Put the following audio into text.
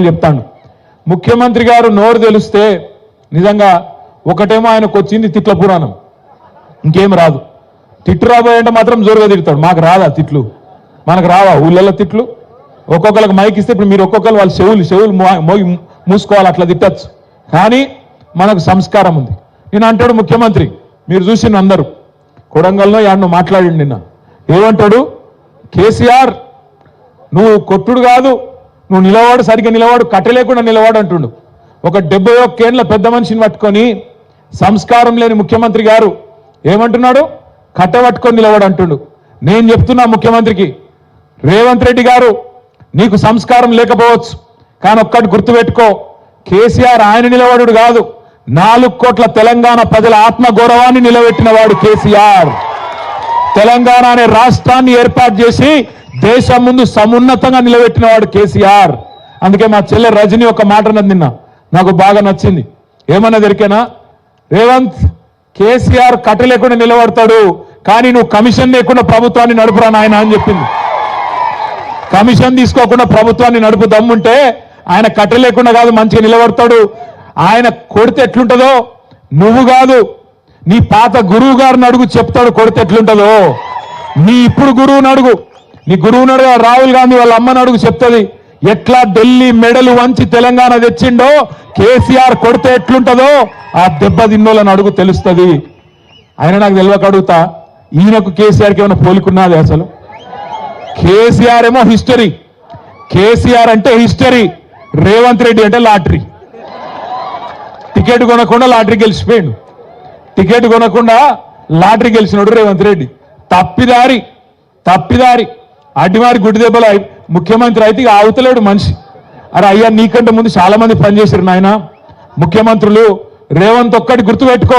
చెప్తాను. ముఖ్యమంత్రి గారు నోరు తెలిస్తే నిజంగా ఒకటేమో ఆయనకు వచ్చింది తిట్ల పురాణం, ఇంకేం రాదు. తిట్టు రాబోయంటే మాత్రం జోరుగా తిడతాడు. మాకు రాదా తిట్లు? మనకు రావా ఊళ్ళల్లో తిట్లు? ఒక్కొక్కరికి మైక్ ఇస్తే ఇప్పుడు మీరు ఒక్కొక్కరు వాళ్ళ చెవులు మూసుకోవాలి, అట్లా తిట్టచ్చు. కానీ మనకు సంస్కారం ఉంది. నేను అంటాడు ముఖ్యమంత్రి, మీరు చూసిన అందరూ కొడంగల్లో యాడ్ను మాట్లాడి నిన్న ఏమంటాడు, కేసీఆర్ నువ్వు కొట్టుడు కాదు, నువ్వు నిలవాడు, సరిగ్గా నిలవాడు, కట్టలేకుండా నిలవాడు అంటుండు. ఒక 71 ఏళ్ల పెద్ద మనిషిని పట్టుకొని సంస్కారం లేని ముఖ్యమంత్రి గారు ఏమంటున్నాడు, కట్టబట్టుకొని నిలవాడు అంటుండు. నేను చెప్తున్నా ముఖ్యమంత్రికి, రేవంత్ రెడ్డి గారు నీకు సంస్కారం లేకపోవచ్చు, కానీ ఒక్కటి గుర్తుపెట్టుకో, కేసీఆర్ ఆయన నిలబడు కాదు, 4 కోట్ల తెలంగాణ ప్రజల ఆత్మగౌరవాన్ని నిలబెట్టిన వాడు కేసీఆర్. తెలంగాణ అనే రాష్ట్రాన్ని ఏర్పాటు చేసి దేశం ముందు సమున్నతంగా నిలబెట్టిన వాడు కేసీఆర్. అందుకే మా చెల్లె రజని ఒక మాట అన్నది నిన్న, నాకు బాగా నచ్చింది. ఏమన్నా దొరికేనా, రేవంత్ కేసీఆర్ కట్ట లేకుండా నిలబడతాడు, కానీ నువ్వు కమిషన్ లేకుండా ప్రభుత్వాన్ని నడుపురా నాయన అని చెప్పింది. కమిషన్ తీసుకోకుండా ప్రభుత్వాన్ని నడుపు దమ్ముంటే ఆయన కట్ట లేకుండా కాదు మంచిగా నిలబడతాడు. ఆయన కొడితే ఎట్లుంటుందో నువ్వు కాదు, నీ పాత గురువు గారిని అడుగు, చెప్తాడు కొడితే ఎట్లుంటుందో. నీ ఇప్పుడు గురువుని అడుగు, నీ గురువుని అడుగు, రాహుల్ గాంధీ వాళ్ళ అమ్మని అడుగు, చెప్తుంది ఎట్లా ఢిల్లీ మెడలు వంచి తెలంగాణ తెచ్చిండో, కేసీఆర్ కొడితే ఎట్లుంటుందో ఆ దెబ్బ తిన్నోళ్ళని అడుగు, తెలుస్తుంది. ఆయన నాకు తెలియక అడుగుతా, ఈయనకు కేసీఆర్కి ఏమైనా పోలికున్నది అసలు? కేసీఆర్ ఏమో హిస్టరీ, కేసీఆర్ అంటే హిస్టరీ, రేవంత్ రెడ్డి అంటే లాటరీ. టికెట్ కొనకుండా లాటరీ గెలిచిపోయాడు, టికెట్ కొనకుండా లాటరీ గెలిచినాడు రేవంత్ రెడ్డి. తప్పిదారి అడ్డివారి గుడ్డి దెబ్బలు ముఖ్యమంత్రి అయితే ఇక ఆవుతలేడు మనిషి. అరే అయ్యా, నీకంటే ముందు చాలా మంది పనిచేశారు నాయన ముఖ్యమంత్రులు. రేవంత్ ఒక్కటి గుర్తుపెట్టుకో,